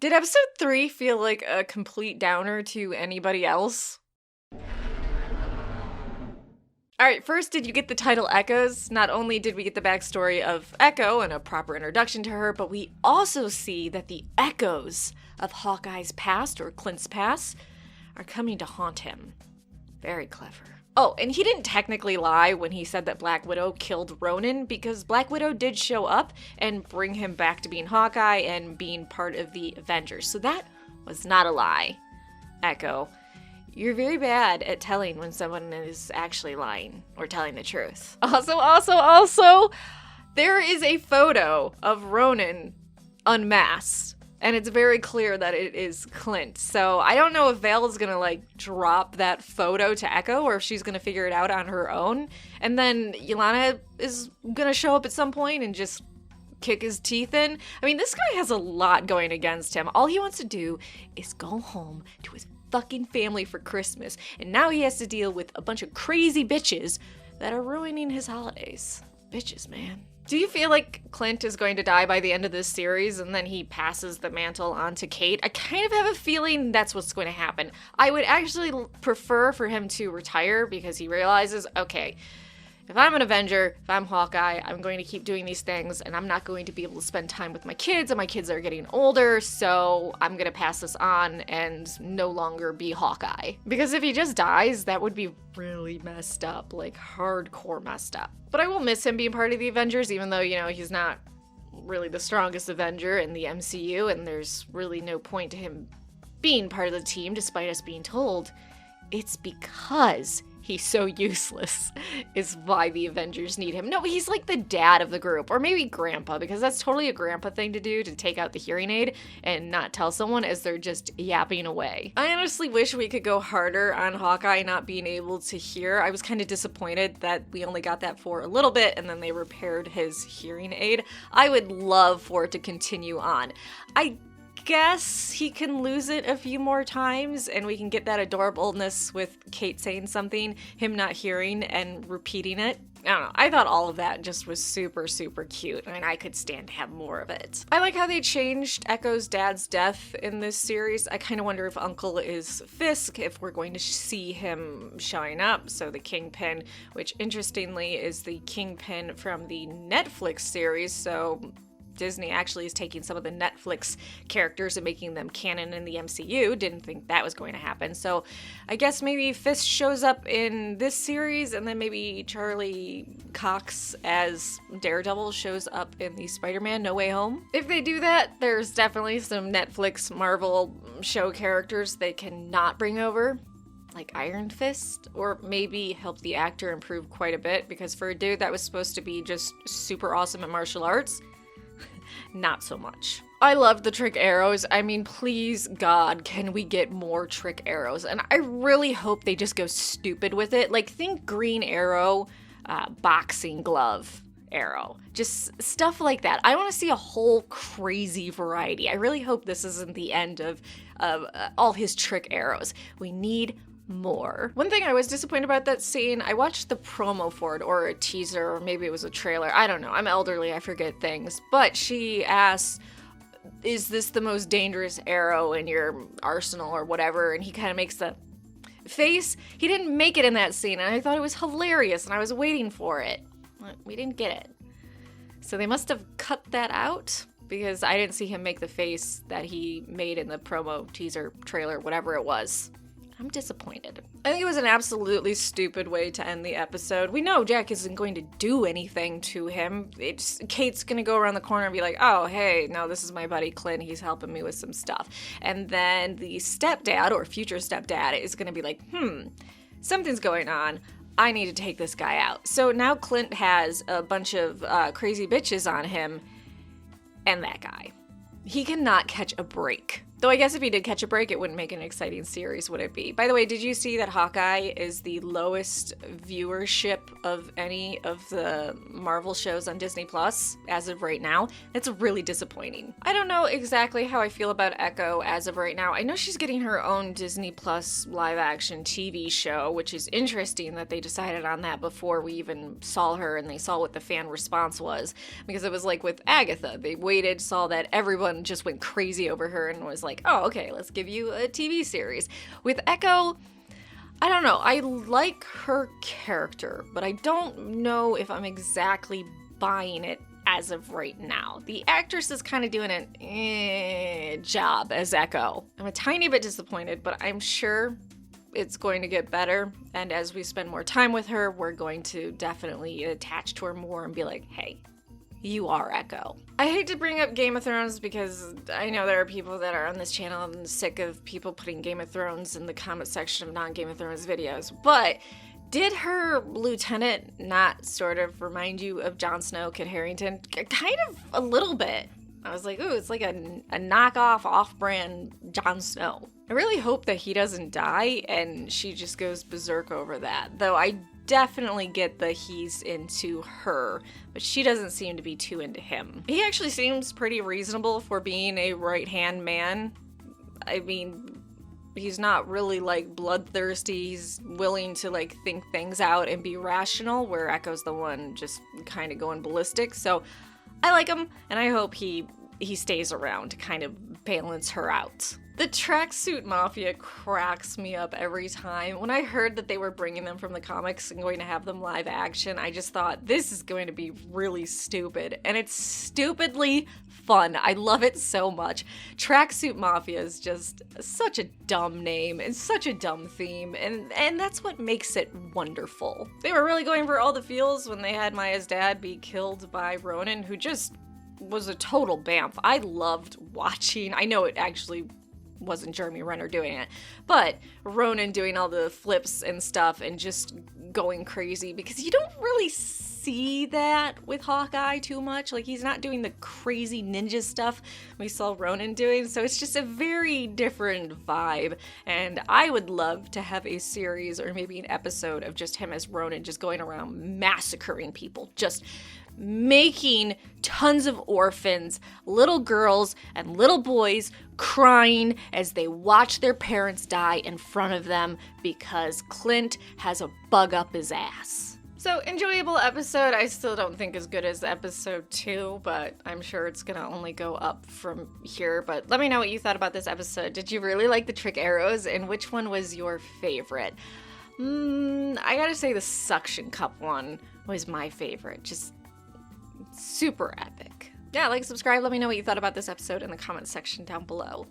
Did episode 3 feel like a complete downer to anybody else? Alright, first, did you get the title 𝐿𝑻𝑗? Not only did we get the backstory of Echo and a proper introduction to her, but we also see that the echoes of Hawkeye's past, or Clint's past, are coming to haunt him. Very clever. Oh, and he didn't technically lie when he said that Black Widow killed Ronan, because Black Widow did show up and bring him back to being Hawkeye and being part of the Avengers. So that was not a lie. Echo, you're very bad at telling when someone is actually lying or telling the truth. Also, there is a photo of Ronan unmasked. And it's very clear that it is Clint. So I don't know if Vale is gonna like drop that photo to Echo or if she's gonna figure it out on her own. And then Yelena is gonna show up at some point and just kick his teeth in. I mean, this guy has a lot going against him. All he wants to do is go home to his fucking family for Christmas. And now he has to deal with a bunch of crazy bitches that are ruining his holidays. Bitches, man. Do you feel like Clint is going to die by the end of this series and then he passes the mantle on to Kate? I kind of have a feeling that's what's going to happen. I would actually prefer for him to retire because he realizes, okay, if I'm an Avenger, if I'm Hawkeye, I'm going to keep doing these things and I'm not going to be able to spend time with my kids and my kids are getting older, so I'm going to pass this on and no longer be Hawkeye. Because if he just dies, that would be really messed up, like hardcore messed up. But I will miss him being part of the Avengers, even though, you know, he's not really the strongest Avenger in the MCU and there's really no point to him being part of the team despite us being told it's because he's so useless is why the Avengers need him. No, he's like the dad of the group, or maybe grandpa, because that's totally a grandpa thing to do, to take out the hearing aid and not tell someone as they're just yapping away. I honestly wish we could go harder on Hawkeye not being able to hear. I was kind of disappointed that we only got that for a little bit and then they repaired his hearing aid. I would love for it to continue on. I guess he can lose it a few more times and we can get that adorableness with Kate saying something, him not hearing and repeating it. I don't know. I thought all of that just was super, super cute and I could stand to have more of it. I like how they changed Echo's dad's death in this series. I kind of wonder if Uncle is Fisk, if we're going to see him showing up. So the Kingpin, which interestingly is the Kingpin from the Netflix series, so Disney actually is taking some of the Netflix characters and making them canon in the MCU. Didn't think that was going to happen. So I guess maybe Fisk shows up in this series and then maybe Charlie Cox as Daredevil shows up in the Spider-Man No Way Home. If they do that, there's definitely some Netflix Marvel show characters they cannot bring over, like Iron Fist, or maybe help the actor improve quite a bit, because for a dude that was supposed to be just super awesome at martial arts, not so much. I love the trick arrows. I mean, please God, can we get more trick arrows? And I really hope they just go stupid with it. Like, think Green Arrow, boxing glove arrow. Just stuff like that. I want to see a whole crazy variety. I really hope this isn't the end of all his trick arrows. We need more. One thing I was disappointed about that scene, I watched the promo for it, or a teaser, or maybe it was a trailer. I don't know. I'm elderly. I forget things. But she asks, is this the most dangerous arrow in your arsenal or whatever? And he kind of makes the face. He didn't make it in that scene, and I thought it was hilarious, and I was waiting for it. We didn't get it. So they must have cut that out, because I didn't see him make the face that he made in the promo, teaser, trailer, whatever it was. I'm disappointed. I think it was an absolutely stupid way to end the episode. We know Jack isn't going to do anything to him. Kate's gonna go around the corner and be like, oh, hey, no, this is my buddy Clint. He's helping me with some stuff. And then the stepdad, or future stepdad, is gonna be like, something's going on. I need to take this guy out. So now Clint has a bunch of crazy bitches on him and that guy. He cannot catch a break. Though I guess if he did catch a break, it wouldn't make an exciting series, would it be? By the way, did you see that Hawkeye is the lowest viewership of any of the Marvel shows on Disney Plus as of right now? It's really disappointing. I don't know exactly how I feel about Echo as of right now. I know she's getting her own Disney Plus live action TV show, which is interesting that they decided on that before we even saw her and they saw what the fan response was. Because it was like with Agatha, they waited, saw that everyone just went crazy over her and was like, oh, okay, let's give you a TV series. With Echo, I don't know. I like her character, but I don't know if I'm exactly buying it as of right now. The actress is kind of doing an job as Echo. I'm a tiny bit disappointed, but I'm sure it's going to get better. And as we spend more time with her, we're going to definitely attach to her more and be like, hey, you are Echo. I hate to bring up Game of Thrones because I know there are people that are on this channel and sick of people putting Game of Thrones in the comment section of non-Game of Thrones videos, but did her lieutenant not sort of remind you of Jon Snow, Kit Harington? Kind of a little bit. I was like, ooh, it's like a knockoff, off-brand Jon Snow. I really hope that he doesn't die and she just goes berserk over that, though I definitely get that he's into her, but she doesn't seem to be too into him. He actually seems pretty reasonable for being a right-hand man. I mean, he's not really like bloodthirsty. He's willing to like think things out and be rational, where Echo's the one just kind of going ballistic. So I like him, and I hope he stays around to kind of balance her out. The tracksuit mafia cracks me up every time. When I heard that they were bringing them from the comics and going to have them live action, I just thought, this is going to be really stupid. And it's stupidly fun. I love it so much. Tracksuit Mafia is just such a dumb name and such a dumb theme, and that's what makes it wonderful. They were really going for all the feels when they had Maya's dad be killed by Ronan, who just was a total bamf. I loved watching. I know it actually wasn't Jeremy Renner doing it, but Ronan doing all the flips and stuff and just going crazy, because you don't really see that with Hawkeye too much. Like, he's not doing the crazy ninja stuff we saw Ronan doing, so it's just a very different vibe, and I would love to have a series or maybe an episode of just him as Ronan, just going around massacring people, just making tons of orphans, little girls and little boys crying as they watch their parents die in front of them because Clint has a bug up his ass. So, enjoyable episode. I still don't think as good as episode 2, but I'm sure it's gonna only go up from here. But let me know what you thought about this episode. Did you really like the trick arrows, and which one was your favorite? I gotta say the suction cup one was my favorite. Just super epic. Yeah, like, subscribe, let me know what you thought about this episode in the comment section down below.